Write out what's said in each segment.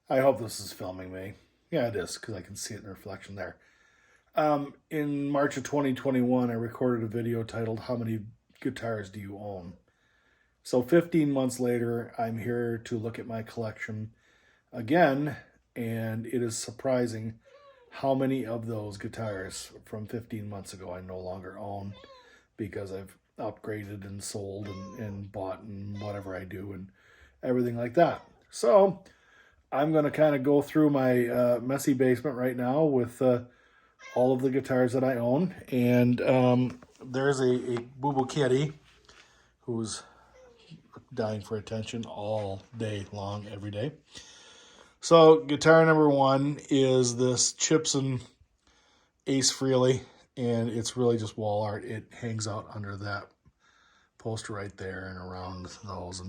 I hope this is filming me. Yeah, it is, because I can see it in the reflection there. In March of 2021, I recorded a video titled How Many Guitars Do You Own? So 15 months later, I'm here to look at my collection again, and it is surprising how many of those guitars from 15 months ago I no longer own because I've upgraded and sold and bought and whatever I do and everything like that. So I'm going to kind of go through my messy basement right now with all of the guitars that I own. And there's a Boo Boo Kitty who's dying for attention all day long, every day. So guitar number one is this Chipson Ace Frehley, and it's really just wall art. It hangs out under that poster right there and around those.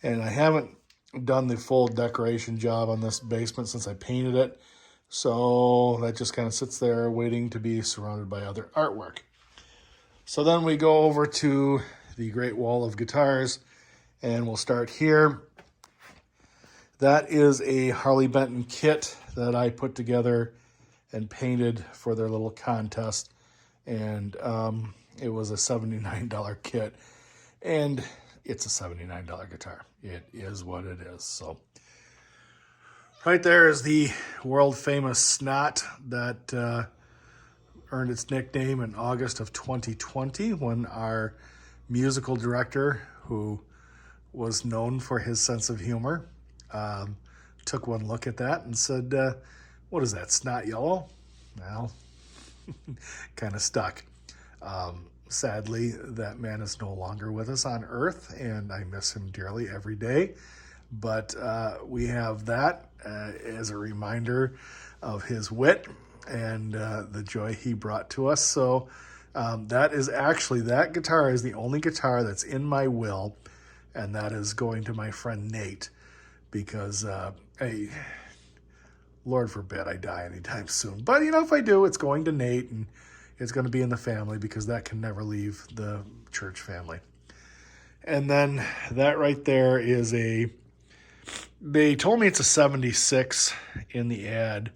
And I haven't done the full decoration job on this basement since I painted it. So that just kind of sits there waiting to be surrounded by other artwork. So then we go over to the Great Wall of Guitars, and we'll start here. That is a Harley Benton kit that I put together and painted for their little contest. And it was a $79 kit. And it's a $79 guitar. It is what it is. So right there is the world famous Snot that earned its nickname in August of 2020 when our musical director, who was known for his sense of humor, took one look at that and said, what is that, snot yellow? Well, kind of stuck. Sadly, that man is no longer with us on Earth, and I miss him dearly every day. But we have that as a reminder of his wit and the joy he brought to us. So that is actually, that guitar is the only guitar that's in my will, and that is going to my friend Nate, because hey, Lord forbid I die anytime soon. But, you know, if I do, it's going to Nate, and it's going to be in the family because that can never leave the church family. And then that right there is they told me it's a 76 in the ad.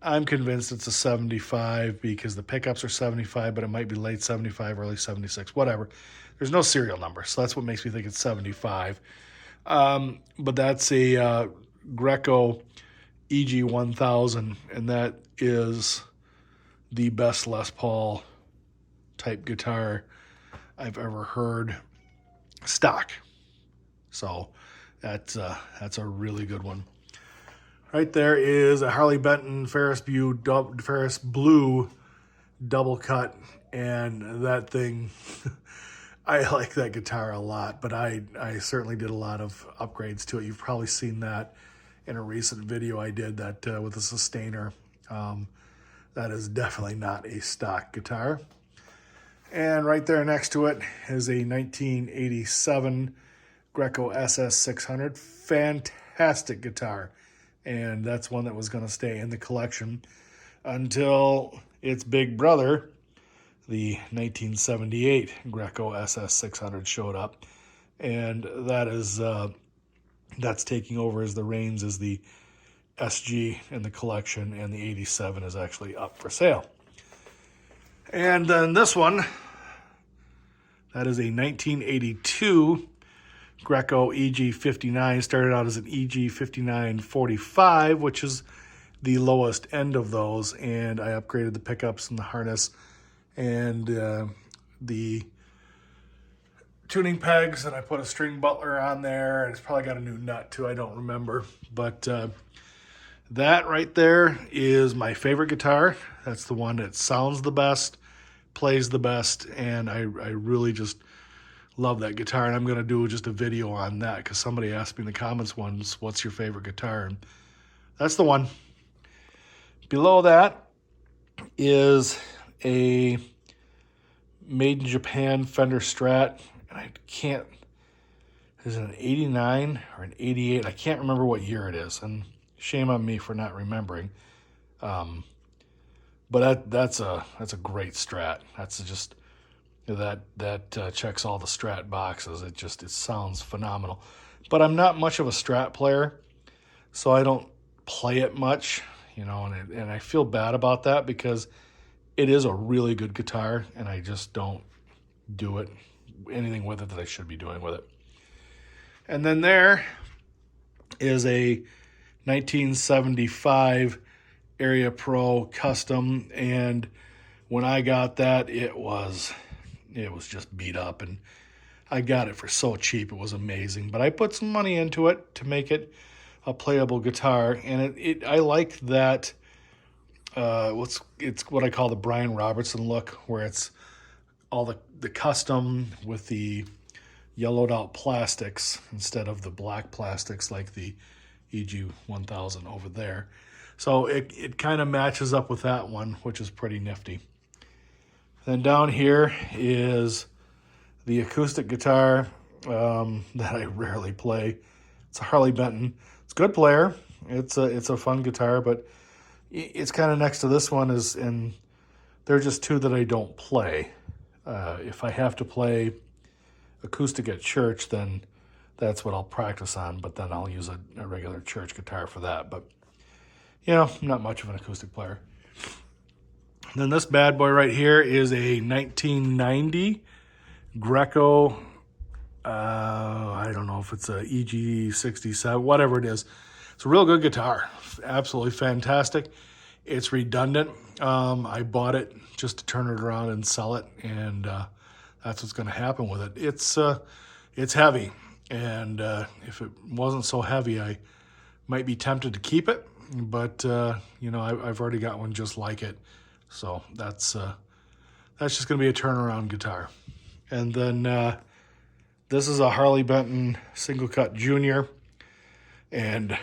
I'm convinced it's a 75 because the pickups are 75, but it might be late 75, early 76, whatever. There's no serial number, so that's what makes me think it's 75. But that's a Greco EG 1000, and that is the best Les Paul type guitar I've ever heard stock. So that's a really good one. Right there is a Harley Benton Ferris Blue double cut, and that thing, I like that guitar a lot, but I certainly did a lot of upgrades to it. You've probably seen that in a recent video I did that with a sustainer. That is definitely not a stock guitar. And right there next to it is a 1987 Greco SS 600. Fantastic guitar. And that's one that was going to stay in the collection until its big brother, the 1978 Greco SS 600, showed up. And that is that's taking over as the reins as the SG in the collection, and the 87 is actually up for sale. And then this one, that is a 1982 Greco EG59. Started out as an EG5945, which is the lowest end of those, and I upgraded the pickups and the harness and the tuning pegs, and I put a string butler on there, and it's probably got a new nut too, I don't remember. But that right there is my favorite guitar. That's the one that sounds the best, plays the best, and I really just love that guitar. And I'm going to do just a video on that because somebody asked me in the comments once, what's your favorite guitar? And that's the one. Below that is a made in Japan Fender Strat. And I can't, is it an 89 or an 88? I can't remember what year it is. And shame on me for not remembering. But that's a great Strat. That's just, that checks all the Strat boxes. It sounds phenomenal. But I'm not much of a Strat player, so I don't play it much, you know, and I feel bad about that because it is a really good guitar, and I just don't do anything with it that I should be doing with it. And then there is a 1975 Area Pro Custom, and when I got that, it was just beat up, and I got it for so cheap. It was amazing, but I put some money into it to make it a playable guitar, and I like that. It's what I call the Brian Robertson look, where it's all the custom with the yellowed out plastics instead of the black plastics like the EG 1000 over there. So it kind of matches up with that one, which is pretty nifty. Then down here is the acoustic guitar that I rarely play. It's a Harley Benton. It's a good player. It's a fun guitar, but it's kind of next to this one and they're just two that I don't play. If I have to play acoustic at church, then that's what I'll practice on, but then I'll use a regular church guitar for that. But, you know, I'm not much of an acoustic player. And then this bad boy right here is a 1990 Greco, I don't know if it's a EG67, whatever it is. It's a real good guitar, absolutely fantastic. It's redundant. I bought it just to turn it around and sell it, and that's what's going to happen with it. It's heavy, and if it wasn't so heavy, I might be tempted to keep it, but you know, I've already got one just like it, so that's just going to be a turnaround guitar. And then this is a Harley Benton Single Cut Junior, and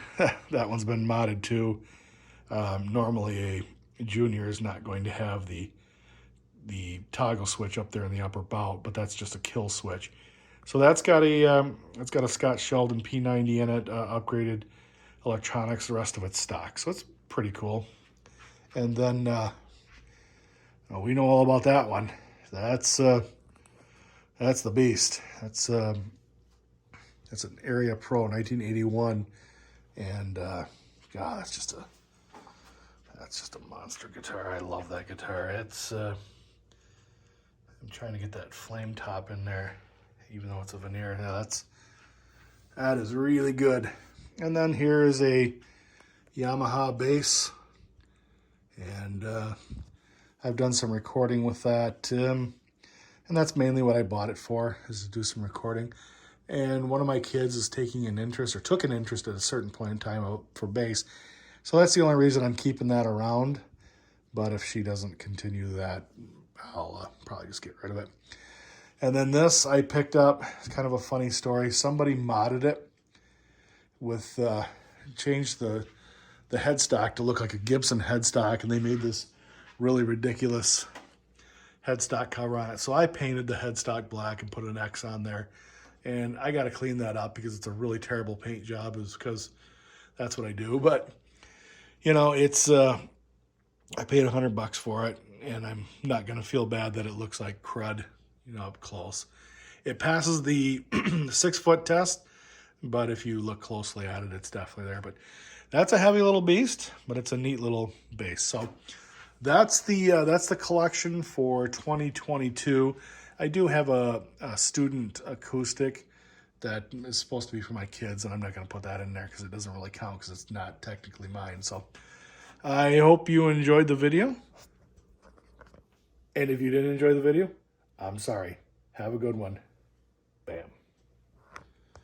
that one's been modded too. Normally a Junior is not going to have the toggle switch up there in the upper bout, but that's just a kill switch. So that's got a Scott Sheldon P90 in it, upgraded electronics. The rest of it's stock, so it's pretty cool. And then we know all about that one. That's the beast. That's an Area Pro 1981, and God, that's just a monster guitar. I love that guitar. I'm trying to get that flame top in there, even though it's a veneer. Yeah, that is really good. And then here is a Yamaha bass, and I've done some recording with that, and that's mainly what I bought it for, is to do some recording. And one of my kids is took an interest at a certain point in time for bass, so that's the only reason I'm keeping that around. But if she doesn't continue that, I'll probably just get rid of it. And then this I picked up. It's kind of a funny story. Somebody modded it with changed the headstock to look like a Gibson headstock, and they made this really ridiculous headstock cover on it. So I painted the headstock black and put an X on there, and I got to clean that up because it's a really terrible paint job, is because that's what I do. But you know, it's I paid $100 for it, and I'm not going to feel bad that it looks like crud, you know, up close. It passes the 6-foot test, but if you look closely at it, it's definitely there. But that's a heavy little beast, but it's a neat little bass. So that's the collection for 2022. I do have a student acoustic that is supposed to be for my kids, and I'm not going to put that in there because it doesn't really count because it's not technically mine. So I hope you enjoyed the video. And if you didn't enjoy the video, I'm sorry. Have a good one. Bam.